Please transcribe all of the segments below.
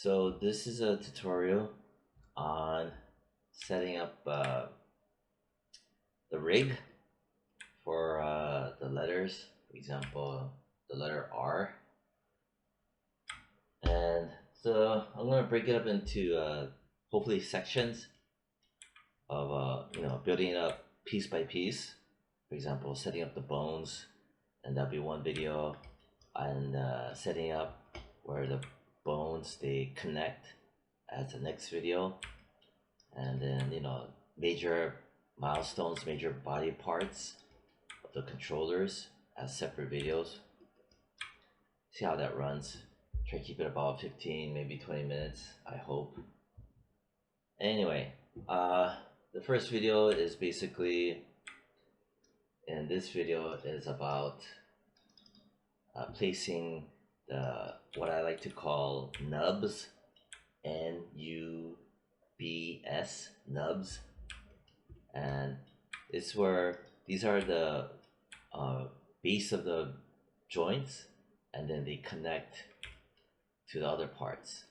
So this is a tutorial on setting up the rig for the letters. For example, the letter R. And so I'm going to break it up into hopefully sections of building it up piece by piece. For example, setting up the bones, and that'll be one video, and setting up where the bones they connect as the next video, and then major milestones, major body parts of the controllers as separate videos. See how that runs. Try to keep it about 15 maybe 20 minutes, I hope. Anyway, the first video is basically, and this video is about placing the what I like to call nubs, N-U-B-S, nubs, and it's where these are the base of the joints, and then they connect to the other parts.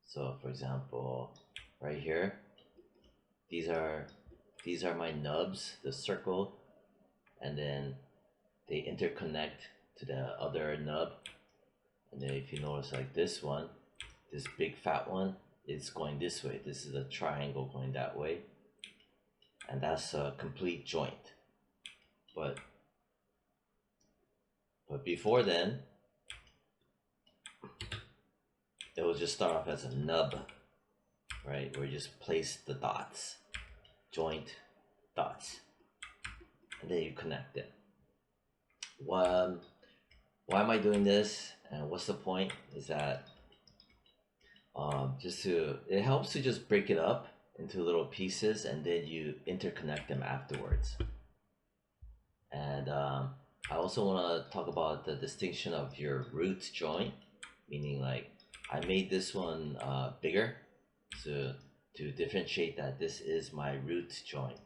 So for example, right here, these are my nubs, the circle, and then they interconnect to the other nub. And then if you notice, like this one, this big fat one, it's going this way. This is a triangle going that way, and that's a complete joint. But before then, it will just start off as a nub, right? Where you just place the dots, joint dots, and then you connect it. Why am I doing this, and what's the point? Is that it helps to just break it up into little pieces, and then you interconnect them afterwards. And I also want to talk about the distinction of your root joint, meaning like I made this one bigger to differentiate that this is my root joint.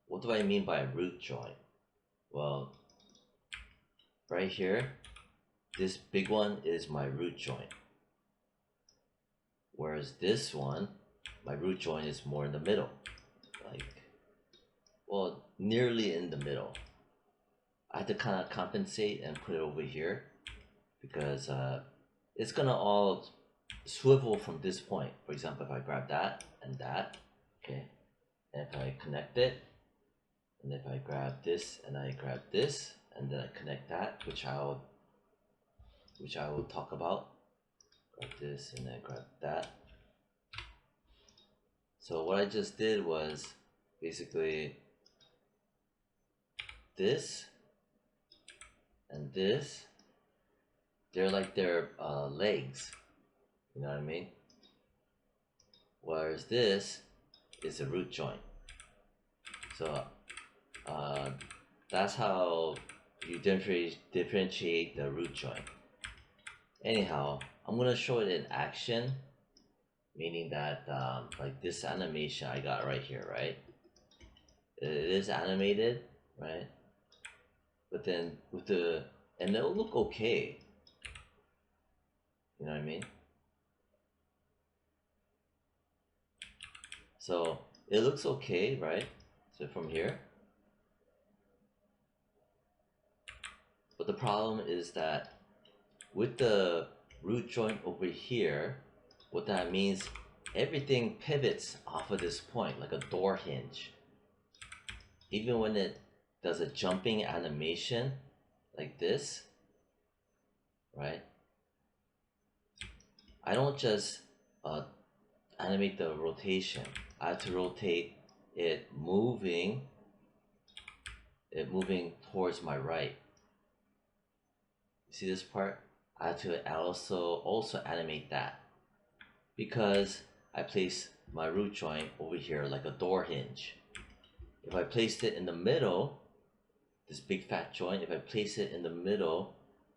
What do I mean by root joint? Well, right here, this big one is my root joint, whereas this one, my root joint is more in the middle, nearly in the middle. I had to kind of compensate and put it over here because it's gonna all swivel from this point. For example, if I grab that and that, okay, and if I connect it, and if I grab this and I grab this, and then I connect that, which I will talk about. Grab this and then grab that. So what I just did was basically this and this. They're like their legs, you know what I mean? Whereas this is a root joint. So that's how you differentiate the root joint. Anyhow, I'm gonna show it in action, meaning that like this animation I got right here, right? It is animated, right? But then and it'll look okay. You know what I mean? So it looks okay, right? So from here. But the problem is that with the root joint over here, what that means, everything pivots off of this point like a door hinge. Even when it does a jumping animation like this, right? I don't just animate the rotation. I have to rotate it moving towards my right. See this part? I have to also animate that because I place my root joint over here like a door hinge. If I placed it in the middle, this big fat joint, if I place it in the middle,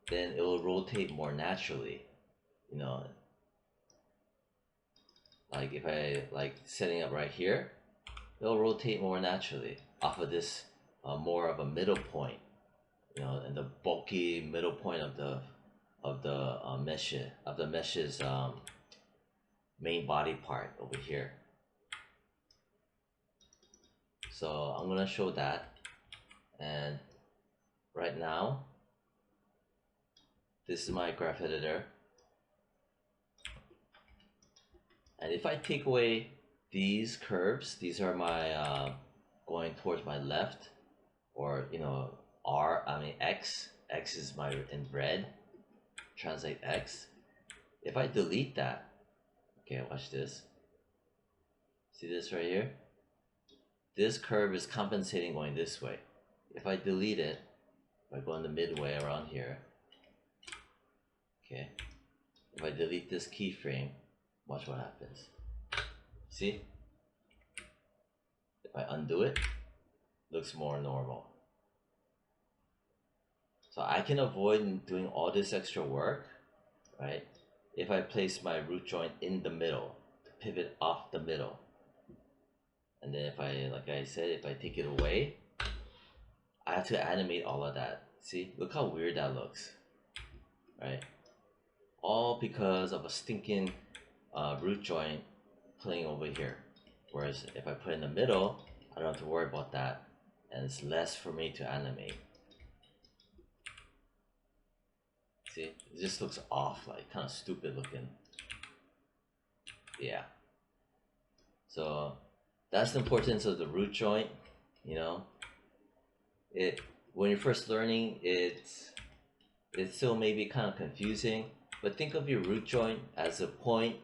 then it will rotate more naturally, you know. Like if I setting up right here, it'll rotate more naturally off of this more of a middle point, you know, and the bulky middle point of the meshes main body part over here. So I'm gonna show that, and right now this is my graph editor, and if I take away these curves, these are my going towards my left, or you know, X is my in red, translate X. If I delete that, okay, watch this, see this right here, this curve is compensating going this way. If I delete it, if I go in the midway around here, okay, if I delete this keyframe, watch what happens. See? If I undo it, looks more normal. So I can avoid doing all this extra work, right? If I place my root joint in the middle, to pivot off the middle. And then if I, like I said, if I take it away, I have to animate all of that. See, look how weird that looks, right? All because of a stinking root joint playing over here. Whereas if I put it in the middle, I don't have to worry about that, and it's less for me to animate. See, it just looks off, like kind of stupid looking. Yeah. So that's the importance of the root joint. You know, when you're first learning, it still may be kind of confusing, but think of your root joint as a point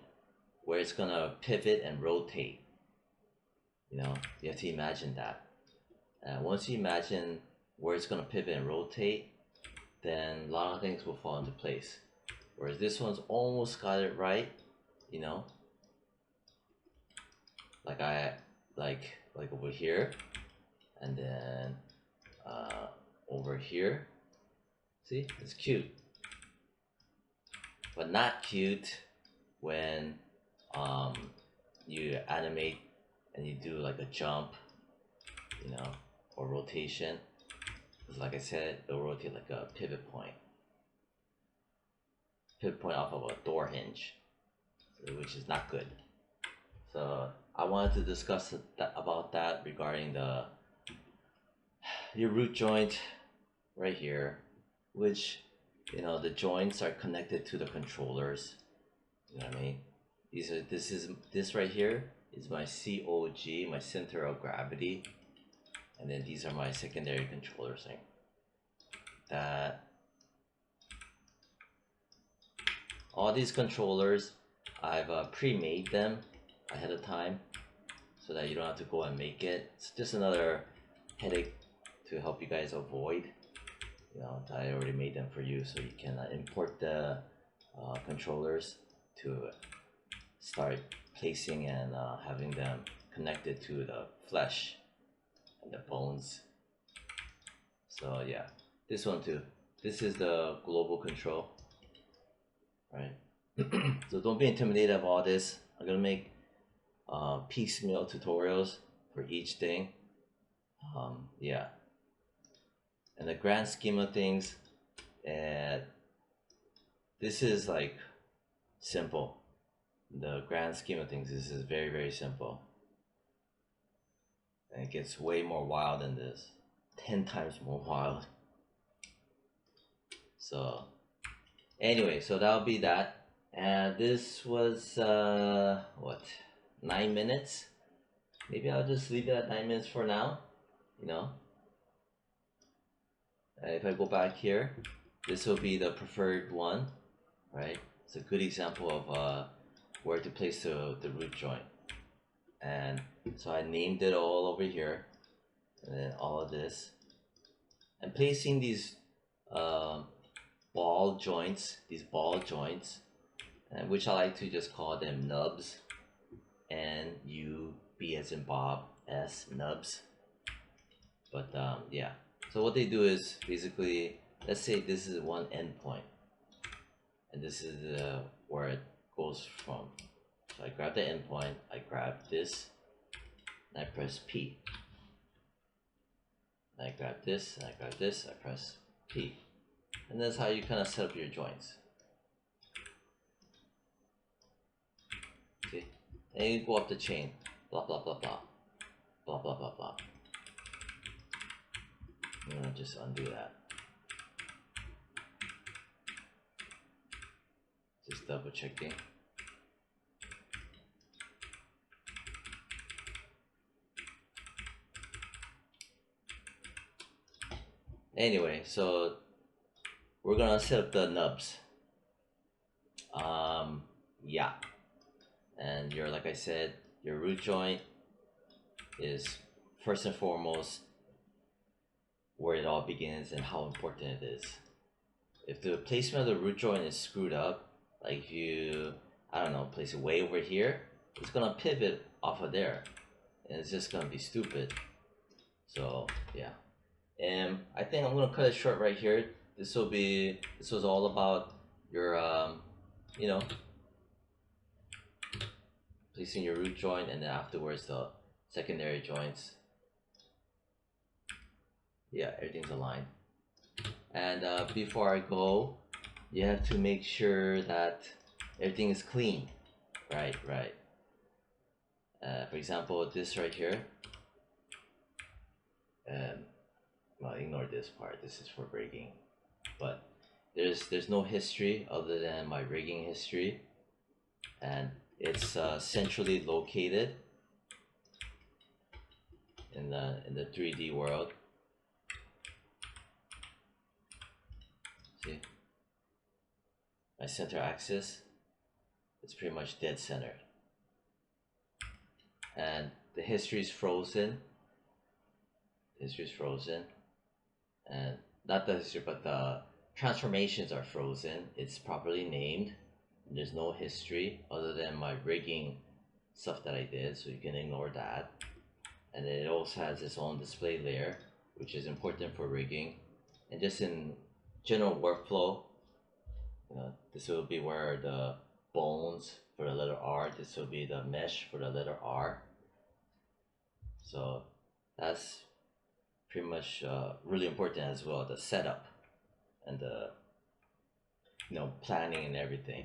where it's gonna pivot and rotate. You know, you have to imagine that. And once you imagine where it's gonna pivot and rotate, then a lot of things will fall into place. Whereas this one's almost got it right, you know. Like over here, and then over here. See, it's cute, but not cute when you animate and you do like a jump, you know, or rotation. Because like I said, it'll rotate like a pivot point off of a door hinge, which is not good. So I wanted to discuss about that regarding your root joint right here, which, you know, the joints are connected to the controllers. You know what I mean? This right here is my COG, my center of gravity, and then these are my secondary controllers. That all these controllers, I've pre-made them ahead of time so that you don't have to go and make it. It's just another headache to help you guys avoid. You know, I already made them for you, so you can import the controllers to start placing and having them connected to the flesh and the bones. So yeah, this one too. This is the global control, right? So don't be intimidated of all this. I'm gonna make piecemeal tutorials for each thing. Yeah. In the grand scheme of things, this is like simple. In the grand scheme of things, this is very, very simple. And it gets way more wild than this. 10 times more wild. So anyway, so that'll be that. And this was what, 9 minutes? Maybe I'll just leave it at 9 minutes for now, you know. If I go back here, this will be the preferred one, right? It's a good example of where to place the root joint. And so I named it all over here, and then all of this, and placing these ball joints, and which I like to just call them nubs, N-U-B as in Bob, S, nubs. But yeah, so what they do is basically, let's say this is one endpoint, and this is where it goes from. So I grab the endpoint, I grab this, and I press P. And I grab this, and I grab this, I press P. And that's how you kind of set up your joints. and you go up the chain, blah blah blah blah, blah blah blah blah. I'm gonna just undo that. Just double checking. Anyway, so we're gonna set up the nubs. Yeah, and your, like I said, your root joint is first and foremost where it all begins and how important it is. If the placement of the root joint is screwed up, like if you, I don't know, place it way over here, it's gonna pivot off of there, and it's just gonna be stupid. So yeah, and I think I'm gonna cut it short right here. This was all about your you know, placing your root joint, and then afterwards the secondary joints. Yeah, everything's aligned. And before I go, you have to make sure that everything is clean. Right. For example, this right here. Well, ignore this part. This is for rigging. But there's no history other than my rigging history, and it's centrally located in the 3D world. See, my center axis is pretty much dead center, and the history is frozen. History is frozen, and not the history, but the transformations are frozen. It's properly named. There's no history other than my rigging stuff that I did, so you can ignore that. And then it also has its own display layer, which is important for rigging. And just in general workflow, this will be where the bones for the letter R, this will be the mesh for the letter R. So that's pretty much really important as well, the setup and the planning and everything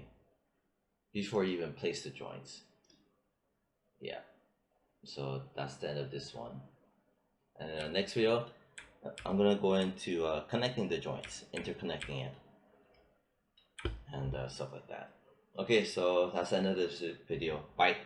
before you even place the joints. Yeah, so that's the end of this one, and in the next video I'm gonna go into connecting the joints, interconnecting it, and stuff like that. Okay, so that's the end of this video. Bye.